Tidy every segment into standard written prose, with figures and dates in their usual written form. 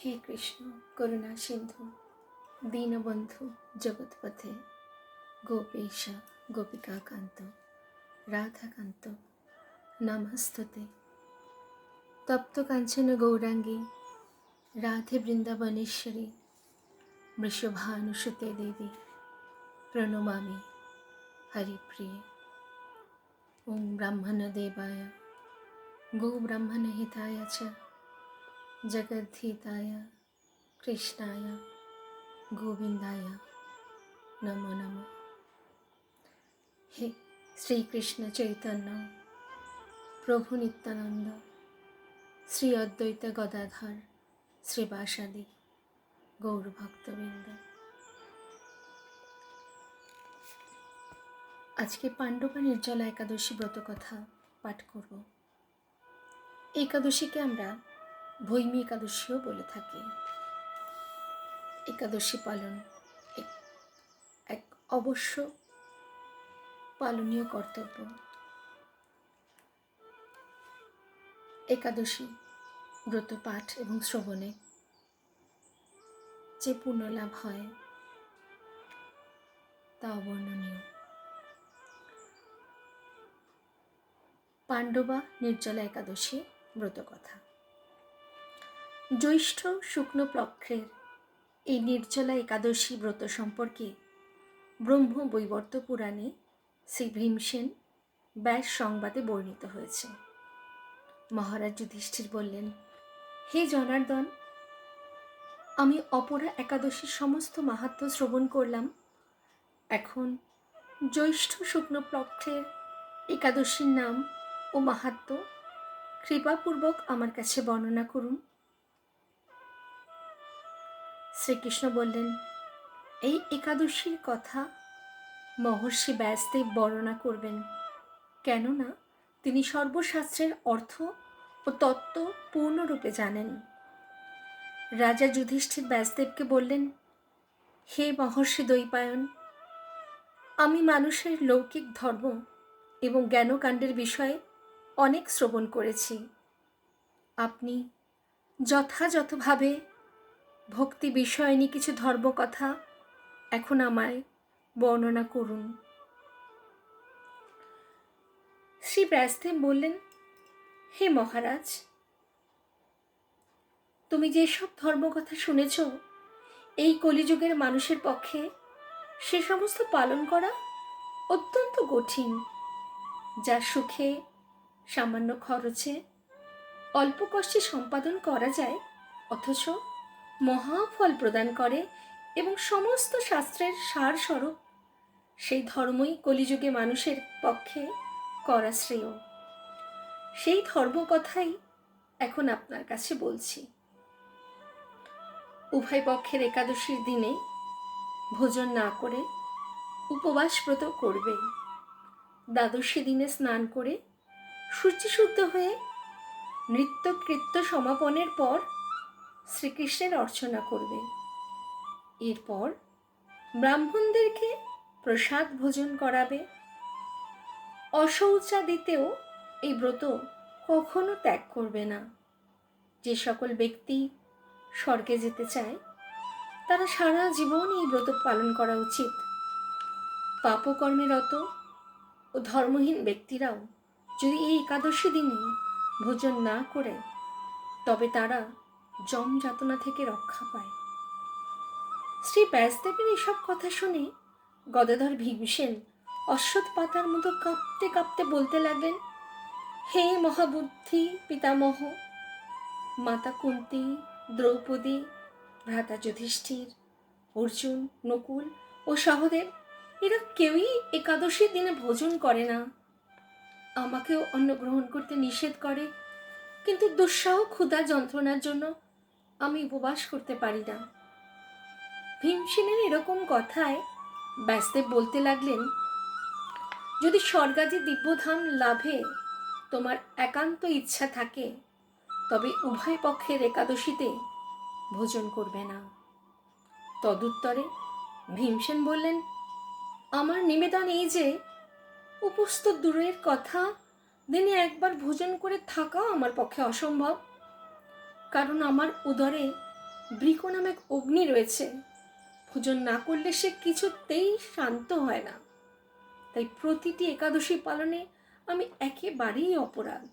হে কৃষ্ণ করুণা সিন্ধু দীনবন্ধু জগৎপথে গোপেশ গোপিকাকান্ত রাধাকান্ত নমস্তুতে। তপ্ত কাঞ্চন গৌরাঙ্গী রাধে বৃন্দাবনেশ্বরী বৃষভানুসুতে দেবী প্রণমামি হরিপ্রিয়ে। ওম ব্রাহ্মণদেবায় গো ব্রাহ্মণহিতায় চ জগদ্ধিতায় কৃষ্ণায় গোবিন্দায় নমো নমঃ। হে শ্রীকৃষ্ণ চৈতন্য প্রভু নিত্যানন্দ শ্রী অদ্বৈত গদাধর শ্রীবাসাদি গৌরভক্তবৃন্দ, আজকে পাণ্ডবা নির্জলা একাদশী ব্রত কথা পাঠ করব। একাদশীকে আমরা ভৈমী একাদশীও বলে থাকি। একাদশী পালন এক অবশ্য পালনীয় কর্তব্য। একাদশী ব্রত পাঠ এবং শ্রবণে যে পুণ্যলাভ হয় তা অবর্ণনীয়। পাণ্ডবা নির্জলা একাদশী ব্রত কথা। জ্যৈষ্ঠ শুক্ল পক্ষের এই নির্জলা একাদশী ব্রত সম্পর্কে ব্রহ্ম বৈবর্ত পুরাণে শ্রী ভীমসেন ব্যাস সংবাদে বর্ণিত হয়েছে। মহারাজ যুধিষ্ঠির বললেন, হে জনার্দন, আমি অপরা একাদশীর সমস্ত মাহাত্ম্য শ্রবণ করলাম। এখন জ্যৈষ্ঠ শুক্ল পক্ষের একাদশীর নাম ও মাহাত্ম্য কৃপাপূর্বক আমার কাছে বর্ণনা করুন। শ্রীকৃষ্ণ বললেন, এই একাদশীর কথা মহর্ষি ব্যাসদেব বর্ণনা করবেন, কেননা তিনি সর্বশাস্ত্রের অর্থ ও তত্ত্ব পূর্ণরূপে জানেন। রাজা যুধিষ্ঠির ব্যাসদেবকে বললেন, হে মহর্ষি দ্বৈপায়ন, আমি মানুষের লৌকিক ধর্ম এবং জ্ঞানকাণ্ডের বিষয়ে অনেক শ্রবণ করেছি। আপনি যথাযথভাবে ভক্তি বিষয়নী কিছু ধর্মকথা এখন আমায় বর্ণনা করুন। শ্রী ব্যাসদেব বললেন, হে মহারাজ, তুমি যেসব ধর্মকথা শুনেছ, এই কলিযুগের মানুষের পক্ষে সে সমস্ত পালন করা অত্যন্ত কঠিন, যা সুখে সামান্য খরচে অল্প কষ্টে সম্পাদন করা যায়, অথচ মহাফল প্রদান করে এবং সমস্ত শাস্ত্রের সারস্বরূপ, সেই ধর্মই কলিযুগে মানুষের পক্ষে করা শ্রেয়। সেই ধর্মকথাই এখন আপনার কাছে বলছি। উভয় পক্ষের একাদশীর দিনে ভোজন না করে উপবাস ব্রত করবে। দ্বাদশী দিনে স্নান করে শুচিশুদ্ধ হয়ে নৃত্যকৃত্য সমাপনের পর শ্রীকৃষ্ণের অর্চনা করবে। এরপর ব্রাহ্মণদেরকে প্রসাদ ভোজন করাবে। অশৌচাদিতেও এই ব্রত কখনো ত্যাগ করবে না। যে সকল ব্যক্তি স্বর্গে যেতে চায় তারা সারা জীবন এই ব্রত পালন করা উচিত। পাপকর্মে রত ও ধর্মহীন ব্যক্তিরাও যদি এই একাদশী দিনে ভোজন না করে, তবে তারা যম যাতনা থেকে রক্ষা পায়। শ্রী ব্যাসদেবের এসব কথা শুনে গদাধর ভীমসেন অশ্বত্থ পাতার মতো কাঁপতে কাঁপতে বলতে লাগলেন, হে মহাবুদ্ধি পিতামহ, মাতা কুন্তী, দ্রৌপদী, ভ্রাতা যুধিষ্ঠির, অর্জুন, নকুল ও সহদেব, এরা কেউই একাদশীর দিনে ভোজন করে না। আমাকেও অন্ন গ্রহণ করতে নিষেধ করে, কিন্তু দুঃসহ ক্ষুধা যন্ত্রণার জন্য আমি উপবাস করতে পারি না। ভীমসেনের এরকম কথায় ব্যাসদেব বলতে লাগলেন, যদি স্বর্গাদি দিব্যধাম লাভে তোমার একান্ত ইচ্ছা থাকে, তবে উভয় পক্ষের একাদশীতে ভোজন করবে না। তদুত্তরে ভীমসেন বললেন, আমার নিবেদন এই যে উপস্থ দূরের কথা, দিনে একবার ভোজন করে থাকাও আমার পক্ষে অসম্ভব, কারণ আমার উদরে বৃক নামে এক অগ্নি রয়েছে, ভোজন না করলে সে কিছুতেই শান্ত হয় না। তাই প্রতিটি একাদশী পালনে আমি একেবারেই অপরাগ।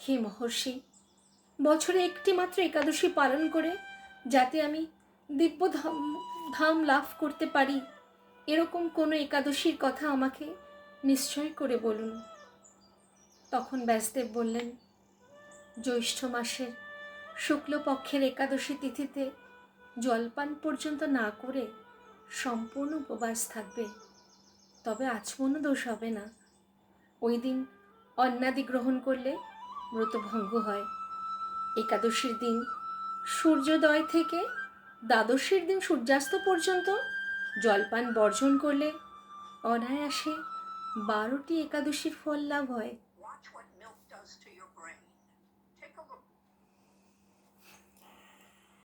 হে মহর্ষি, বছরে একটি মাত্র একাদশী পালন করে যাতে আমি দিব্য ধাম ধাম লাভ করতে পারি, এরকম কোনো একাদশীর কথা আমাকে নিশ্চয় করে বলুন। তখন ব্যাসদেব বললেন, জ্যৈষ্ঠ মাসের শুক্লপক্ষের একাদশী তিথিতে জলপান পর্যন্ত না করে সম্পূর্ণ উপবাস থাকবে, তবে আচমনও দোষ হবে না। ওই দিন অন্নাদি গ্রহণ করলে ব্রত ভঙ্গ হয়। একাদশীর দিন সূর্যোদয় থেকে দ্বাদশীর দিন সূর্যাস্ত পর্যন্ত জলপান বর্জন করলে অনায়াসে 12টি একাদশীর ফল লাভ হয়।